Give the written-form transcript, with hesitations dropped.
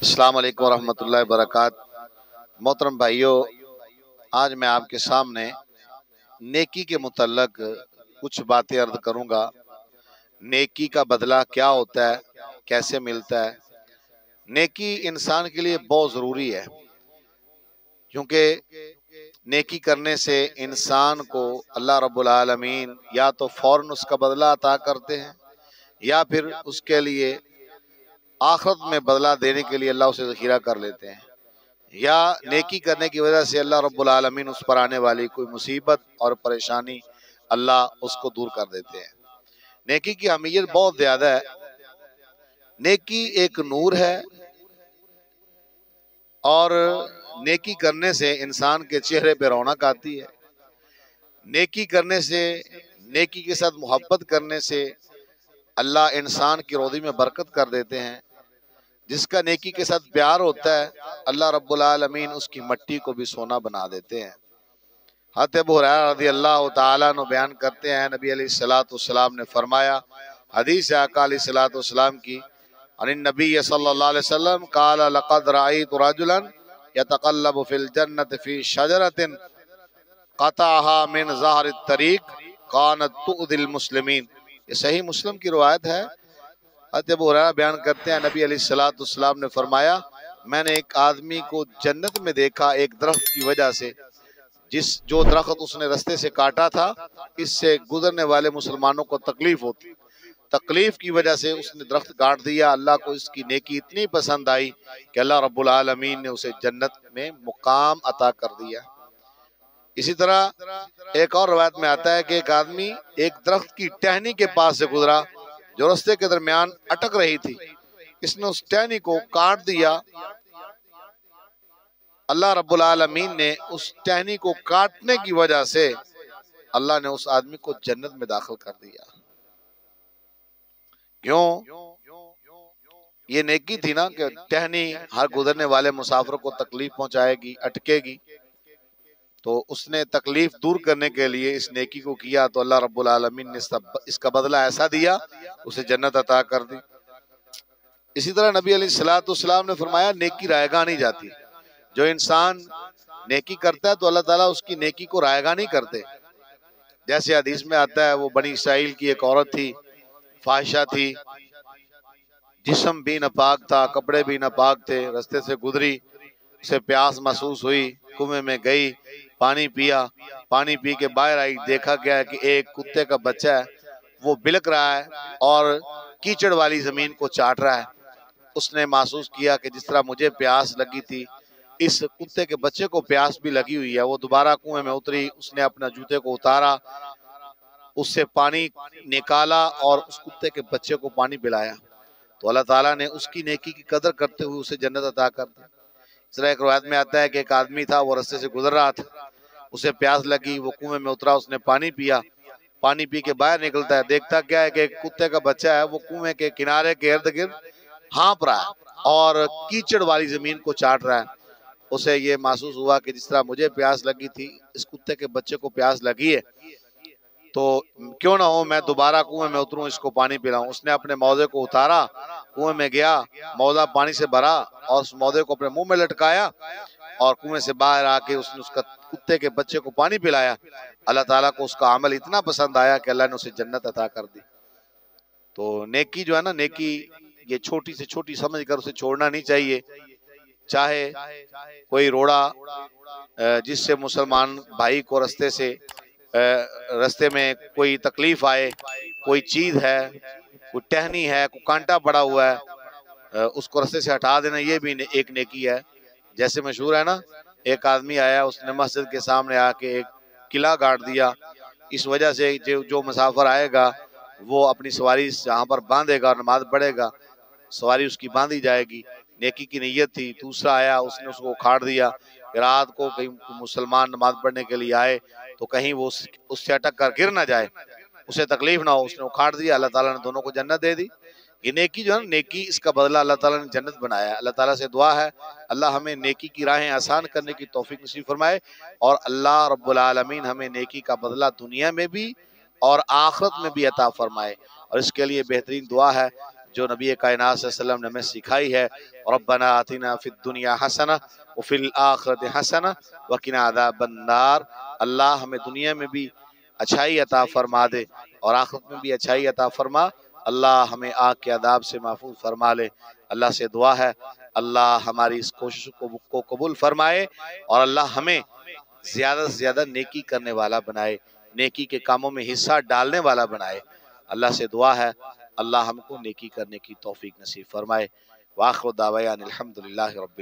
السلام علیکم ورحمۃ اللہ وبرکاتہ۔ محترم بھائیوں، آج میں آپ کے سامنے نیکی کے متعلق کچھ باتیں عرض کروں گا۔ نیکی کا بدلہ کیا ہوتا ہے، کیسے ملتا ہے۔ نیکی انسان کے لیے بہت ضروری ہے، کیونکہ نیکی کرنے سے انسان کو اللہ رب العالمین یا تو فوراً اس کا بدلہ عطا کرتے ہیں، یا پھر اس کے لیے آخرت میں بدلہ دینے کے لیے اللہ اسے ذخیرہ کر لیتے ہیں، یا نیکی کرنے کی وجہ سے اللہ رب العالمین اس پر آنے والی کوئی مصیبت اور پریشانی اللہ اس کو دور کر دیتے ہیں۔ نیکی کی اہمیت بہت زیادہ ہے۔ نیکی ایک نور ہے، اور نیکی کرنے سے انسان کے چہرے پہ رونق آتی ہے۔ نیکی کرنے سے، نیکی کے ساتھ محبت کرنے سے اللہ انسان کی روزی میں برکت کر دیتے ہیں۔ جس کا نیکی کے ساتھ پیار ہوتا ہے، اللہ رب العالمین اس کی مٹی کو بھی سونا بنا دیتے ہیں۔ حضرت ابو ہریرہ رضی اللہ تعالیٰ عنہ بیان کرتے ہیں، نبی علیہ السلام نے فرمایا، حدیث آقا علیہ السلام کی، عن النبی صلی اللہ علیہ وسلم قال لقد رأيت رجلا يتقلب في الجنة في شجرة قطعها من ظهر الطريق كانت تؤذي المسلمين۔ یہ صحیح مسلم کی روایت ہے۔ حضرت ابو ہریرہ بیان کرتے ہیں، نبی علیہ السلام نے فرمایا، میں نے ایک آدمی کو جنت میں دیکھا ایک درخت کی وجہ سے، جو درخت اس نے رستے سے کاٹا تھا، اس سے گزرنے والے مسلمانوں کو تکلیف ہوتی، تکلیف کی وجہ سے اس نے درخت کاٹ دیا۔ اللہ کو اس کی نیکی اتنی پسند آئی کہ اللہ رب العالمین نے اسے جنت میں مقام عطا کر دیا۔ اسی طرح ایک اور روایت میں آتا ہے کہ ایک آدمی ایک درخت کی ٹہنی کے پاس سے گزرا جو رستے کے درمیان اٹک رہی تھی، اس نے اس ٹہنی کو کاٹ دیا۔ اللہ رب العالمین نے اس ٹہنی کو کاٹنے کی وجہ سے اللہ نے اس آدمی کو جنت میں داخل کر دیا۔ کیوں؟ یہ نیکی تھی نا کہ ٹہنی ہر گزرنے والے مسافر کو تکلیف پہنچائے گی، اٹکے گی، تو اس نے تکلیف دور کرنے کے لیے اس نیکی کو کیا، تو اللہ رب العالمین نے اس کا بدلہ ایسا دیا، اسے جنت عطا کر دی۔ اسی طرح نبی علیہ السلام نے فرمایا، نیکی رائے گاہ نہیں جاتی۔ جو انسان نیکی کرتا ہے تو اللہ تعالیٰ اس کی نیکی کو رائے گاہ نہیں کرتے۔ جیسے حدیث میں آتا ہے، وہ بنی اسرائیل کی ایک عورت تھی، فاحشہ تھی، جسم بھی ناپاک تھا، کپڑے بھی ناپاک تھے، رستے سے گزری، اسے پیاس محسوس ہوئی، کنویں میں گئی، پانی پیا، پانی پی کے باہر آئی، دیکھا گیا کہ ایک کتے کا بچہ ہے، وہ بلک رہا ہے اور کیچڑ والی زمین کو چاٹ رہا ہے۔ اس نے محسوس کیا کہ جس طرح مجھے پیاس لگی تھی، اس کتے کے بچے کو پیاس بھی لگی ہوئی ہے۔ وہ دوبارہ کنویں میں اتری، اس نے اپنا جوتے کو اتارا، اس سے پانی نکالا اور اس کتے کے بچے کو پانی پلایا، تو اللہ تعالیٰ نے اس کی نیکی کی قدر کرتے ہوئے اسے جنت عطا کر دی۔ اس طرح ایک روایت میں آتا ہے کہ ایک آدمی تھا، وہ رستے سے گزر رہا تھا، اسے پیاس لگی، وہ کنویں میں اترا، اس نے پانی پیا، پانی پی کے باہر نکلتا ہے، دیکھتا کیا ہے کہ ایک کتے کا بچہ ہے، وہ کنویں کے کنارے کے ارد گرد ہانپ رہا ہے اور کیچڑ والی زمین کو چاٹ رہا ہے۔ اسے یہ محسوس ہوا کہ جس طرح مجھے پیاس لگی تھی، اس کتے کے بچے کو پیاس لگی ہے، تو کیوں نہ ہو میں دوبارہ کنویں میں اتروں، اس کو پانی پلاؤں۔ اس نے اپنے موزے کو اتارا، کنویں میں گیا، موزہ پانی سے بھرا اور اس موزے کو اپنے منہ میں لٹکایا اور کنویں سے باہر آ کے اس نے اس کتے کے بچے کو پانی پلایا۔ اللہ تعالیٰ کو اس کا عمل اتنا پسند آیا کہ اللہ نے اسے جنت عطا کر دی۔ تو نیکی جو ہے نا، نیکی یہ چھوٹی سے چھوٹی سمجھ کر اسے چھوڑنا نہیں چاہیے۔ چاہے کوئی روڑا جس سے مسلمان بھائی کو رستے میں کوئی تکلیف آئے، کوئی چیز ہے، کوئی ٹہنی ہے، کوئی کانٹا پڑا ہوا ہے، اس کو رستے سے ہٹا دینا، یہ بھی ایک نیکی ہے۔ جیسے مشہور ہے نا، ایک آدمی آیا، اس نے مسجد کے سامنے آ کے ایک قلعہ گاڑ دیا، اس وجہ سے جو مسافر آئے گا وہ اپنی سواری جہاں پر باندھے گا اور نماز پڑھے گا، سواری اس کی باندھی جائے گی، نیکی کی نیت تھی۔ دوسرا آیا، اس نے اس کو اکھاڑ دیا کہ رات کو کہیں مسلمان نماز پڑھنے کے لیے آئے تو کہیں وہ اس سے اٹک کر گر نہ جائے، اسے تکلیف نہ ہو، اس نے اکھاڑ دیا، اللہ تعالیٰ نے دونوں کو جنت دے دی۔ یہ نیکی جو ہے نا، نیکی اس کا بدلہ اللہ تعالیٰ نے جنت بنایا ہے۔ اللہ تعالیٰ سے دعا ہے اللہ ہمیں نیکی کی راہیں آسان کرنے کی توفیق نصیب فرمائے، اور اللہ رب العالمین ہمیں نیکی کا بدلہ دنیا میں بھی اور آخرت میں بھی عطا فرمائے۔ اور اس کے لیے بہترین دعا ہے جو نبی کائنات صلی اللہ علیہ وسلم نے ہمیں سکھائی ہے، ربنا آتنا فی الدنیا حسنہ وفی الآخرۃ حسنہ وقنا عذاب النار، اللہ ہمیں دنیا میں بھی اچھائی عطا فرما دے اور آخرت میں بھی اچھائی عطا فرما، اللہ ہمیں آگ کے عذاب سے محفوظ فرما لے۔ اللہ سے دعا ہے اللہ ہماری اس کوشش کو قبول فرمائے اور اللہ ہمیں زیادہ سے زیادہ نیکی کرنے والا بنائے، نیکی کے کاموں میں حصہ ڈالنے والا بنائے۔ اللہ سے دعا ہے اللہ ہم کو نیکی کرنے کی توفیق نصیب فرمائے۔ وآخر دعوانا الحمدللہ رب